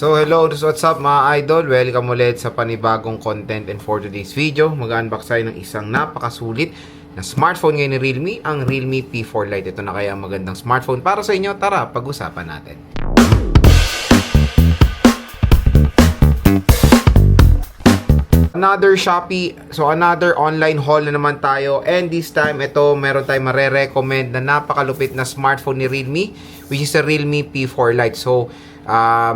So hello, what's up mga idol? Welcome ulit sa panibagong content, and for today's video, mag-unbox tayo ng isang napakasulit na smartphone ngayon ni Realme, ang Realme P4 Lite. Ito na kaya ang magandang smartphone para sa inyo. Tara, pag-usapan natin. Another Shopee, so another online haul na naman tayo, and this time ito meron tayong mare-recommend na napakalupit na smartphone ni Realme, which is a Realme P4 Lite. So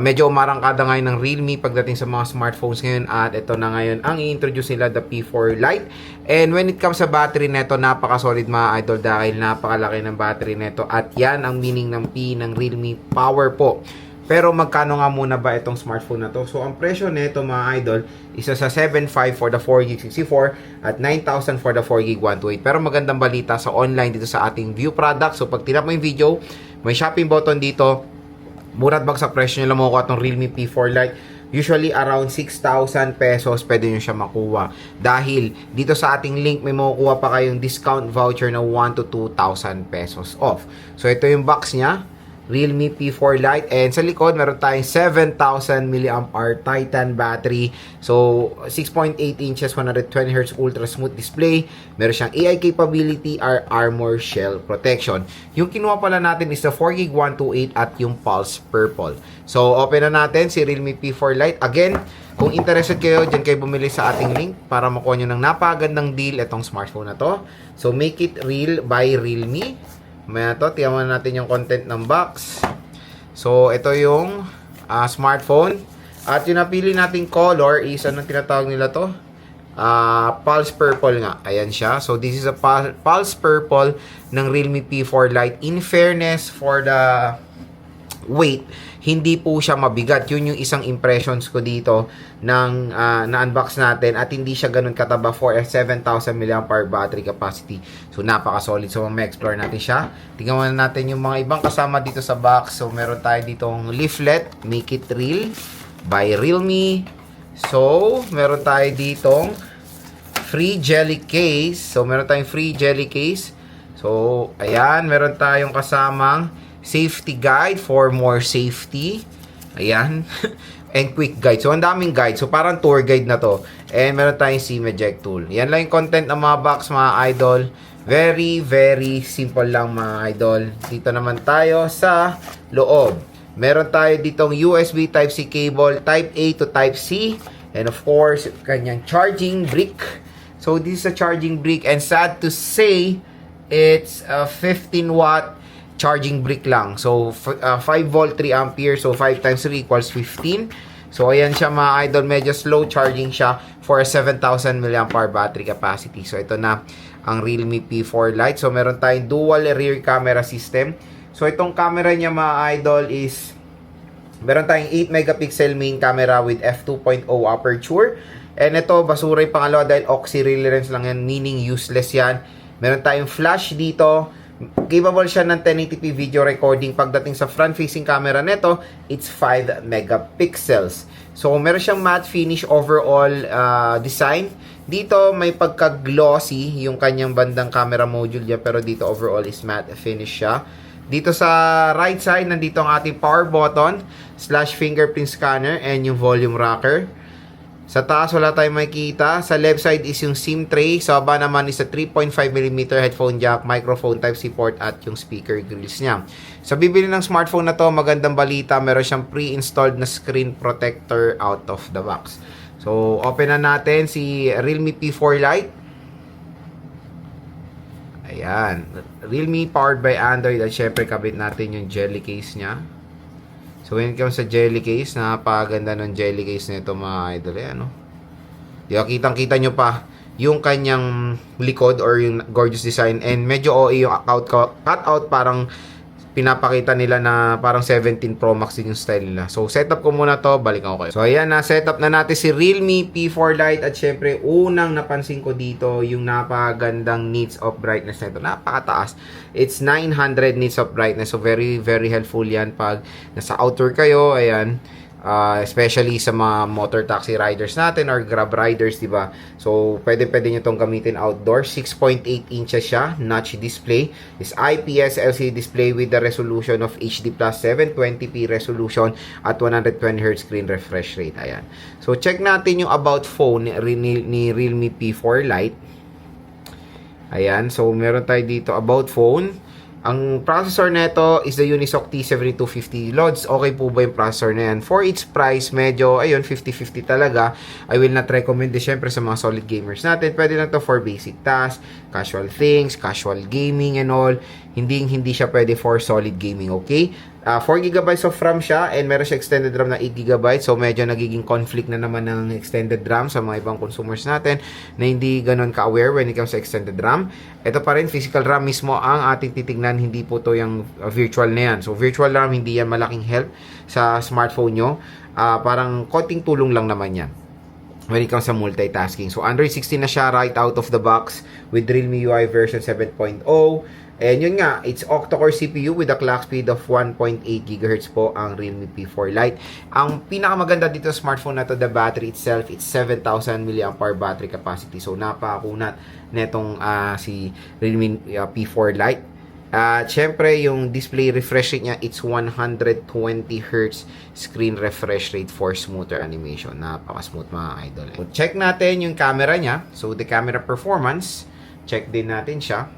medyo umarangkada ngayon ng Realme pagdating sa mga smartphones ngayon, at ito na ngayon ang i-introduce nila, the P4 Lite. And when it comes sa battery neto, napaka-solid mga idol dahil napakalaki ng battery neto, at yan ang meaning ng P ng Realme, power po. Pero magkano nga muna ba itong smartphone na to? So ang presyo nito mga idol, isa sa 7,500 for the 4GB 64 at 9,000 for the 4GB 128. Pero magandang balita sa online dito sa ating view product. So pag tinap mo yung video, may shopping button dito. Mura't bagsak presyo nyo lang makukuha itong Realme P4 Lite. Usually around 6,000 pesos pwede nyo siya makuha. Dahil dito sa ating link may makukuha pa kayong discount voucher na 1 to 2,000 pesos off. So ito yung box niya, Realme P4 Lite, and sa likod meron tayong 7,000 mAh Titan battery. So 6.8 inches, 120Hz ultra smooth display. Meron siyang AI capability, armor shell protection. Yung kinuha pala natin is the 4GB 128 at yung Pulse Purple. So open na natin si Realme P4 Lite. Again, kung interested kayo, dyan kayo bumili sa ating link para makuha nyo ng napagandang deal itong smartphone na to. So make it real by Realme. Maya to, tiyaman natin yung content ng box. So, ito yung smartphone. At yung napili nating color is, anong tinatawag nila to? Pulse Purple nga. Ayan siya. So, this is a Pulse Purple ng Realme P4 Lite. In fairness, for the weight, hindi po siya mabigat. Yun yung isang impressions ko dito ng na-unbox natin, at hindi siya ganun kataba for a 7,000 mAh battery capacity. So napaka-solid. So ma-explore natin siya. Tingnan muna natin yung mga ibang kasama dito sa box. So meron tayo ditong leaflet, Make It Real by Realme. So meron tayo ditong free jelly case. So meron tayong free jelly case. So ayan, meron tayong kasamang safety guide for more safety. Ayan. And quick guide. So, ang daming guide. So, parang tour guide na to. And meron tayong SIM eject tool. Yan lang yung content ng mga box, mga idol. Very, very simple lang, mga idol. Dito naman tayo sa loob. Meron tayo ditong USB Type-C cable, Type A to Type-C. And of course, kanyang charging brick. So, this is a charging brick. And sad to say, it's a 15-watt charging brick lang. So 5 volt 3 ampere, so 5 times 3 equals 15. So ayan siya mga idol, medyo slow charging siya for a 7,000 mAh battery capacity. So ito na ang Realme P4 Lite. So meron tayong dual rear camera system. So itong camera niya mga idol is meron tayong 8 megapixel main camera with f2.0 aperture. And ito basura yung pangalawa dahil auxiliary lens lang yan, meaning useless yan. Meron tayong flash dito. Capable siya ng 1080p video recording. Pagdating sa front-facing camera neto, it's 5 megapixels. So, meron siyang matte finish overall design. Dito, may pagka-glossy yung kanyang bandang camera module niya, pero dito overall is matte finish siya. Dito sa right side, nandito ang ating power button, / fingerprint scanner, and yung volume rocker. Sa taas, wala tayong makikita. Sa left side is yung SIM tray. Sa baba naman is a 3.5mm headphone jack, microphone Type-C port, at yung speaker grills niya. Sa bibili ng smartphone na to, magandang balita, meron siyang pre-installed na screen protector out of the box. So, open na natin si Realme P4 Lite. Ayan. Realme powered by Android, at syempre kabit natin yung jelly case niya. So, when it comes sa jelly case, napakaganda ng jelly case nito mga idol. Ayan, no? Kitang-kita nyo pa yung kanyang likod or yung gorgeous design. And medyo OA yung cutout, parang pinapakita nila na parang 17 Pro Max din yung style nila. So, setup ko muna to, balik ako kayo. So, ayan na, setup na natin si Realme P4 Lite, at syempre, unang napansin ko dito, yung napakagandang nits of brightness nito. Napakataas. It's 900 nits of brightness. So, very, very helpful yan pag nasa outdoor kayo. Ayan. Especially sa mga motor taxi riders natin or grab riders, di ba? So, pwede nyo itong gamitin outdoor. 6.8 inches siya, notch display. Is IPS LCD display with the resolution of HD plus 720p resolution at 120Hz screen refresh rate. Ayan. So, check natin yung about phone ni Realme P4 Lite. Ayan. So, meron tayo dito about phone. Ang processor nito is the Unisoc T7250 Lods. Okay po ba yung processor na yan? For its price, medyo, ayun, 50-50 talaga. I will not recommend this syempre sa mga solid gamers natin. Pwede lang to for basic tasks, casual things, casual gaming and all. Hindi siya pwede for solid gaming, okay? 4GB of RAM siya and meron siya extended RAM na 8GB. So, medyo nagiging conflict na naman ng extended RAM sa mga ibang consumers natin na hindi ganun ka-aware when it comes sa extended RAM. Ito pa rin, physical RAM mismo ang ating titignan. Hindi po to yung virtual na yan. So, virtual RAM, hindi yan malaking help sa smartphone nyo. Parang konting tulong lang naman yan when it comes sa multitasking. So, Android 16 na siya right out of the box with Realme UI version 7.0. And yun nga, it's octa-core CPU with a clock speed of 1.8 GHz po ang Realme P4 Lite. Ang pinakamaganda dito sa smartphone na to, the battery itself, it's 7,000 mAh battery capacity. So, napakakunat netong si Realme P4 Lite. Syempre, yung display refresh rate niya, it's 120Hz screen refresh rate for smoother animation. Napaka-smooth mga idol. So, check natin yung camera niya. So, the camera performance, check din natin siya.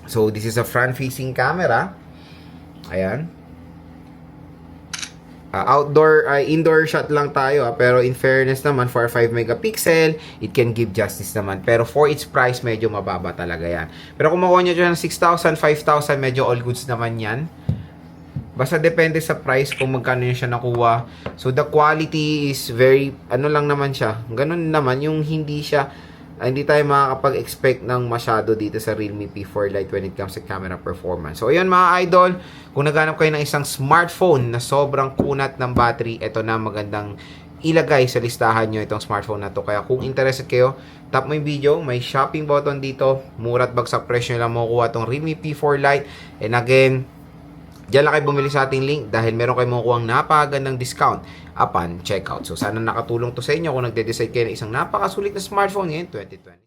So, this is a front-facing camera. Ayan. Indoor shot lang tayo. Pero in fairness naman, for 5 megapixel, it can give justice naman. Pero for its price, medyo mababa talaga yan. Pero kung makuha nyo dyan ng 6,000, 5,000, medyo all goods naman yan. Basta depende sa price kung magkano yun siya nakuha. So, the quality is very, ano lang naman siya. Ganun naman, yung hindi tayo makakapag-expect ng masyado dito sa Realme P4 Lite when it comes to camera performance. So, ayan mga idol, kung naghanap kayo ng isang smartphone na sobrang kunat ng battery, ito na magandang ilagay sa listahan nyo itong smartphone na to. Kaya kung interested kayo, tap mo yung video, may shopping button dito, mura't bagsak presyo lang makukuha itong Realme P4 Lite. And again, diyan lang kayo bumili sa ating link dahil meron kayo makukuha ng napakagandang discount upon checkout. So, sana nakatulong to sa inyo kung nagde-decide kayo ng isang napakasulit na smartphone ngayon 2020.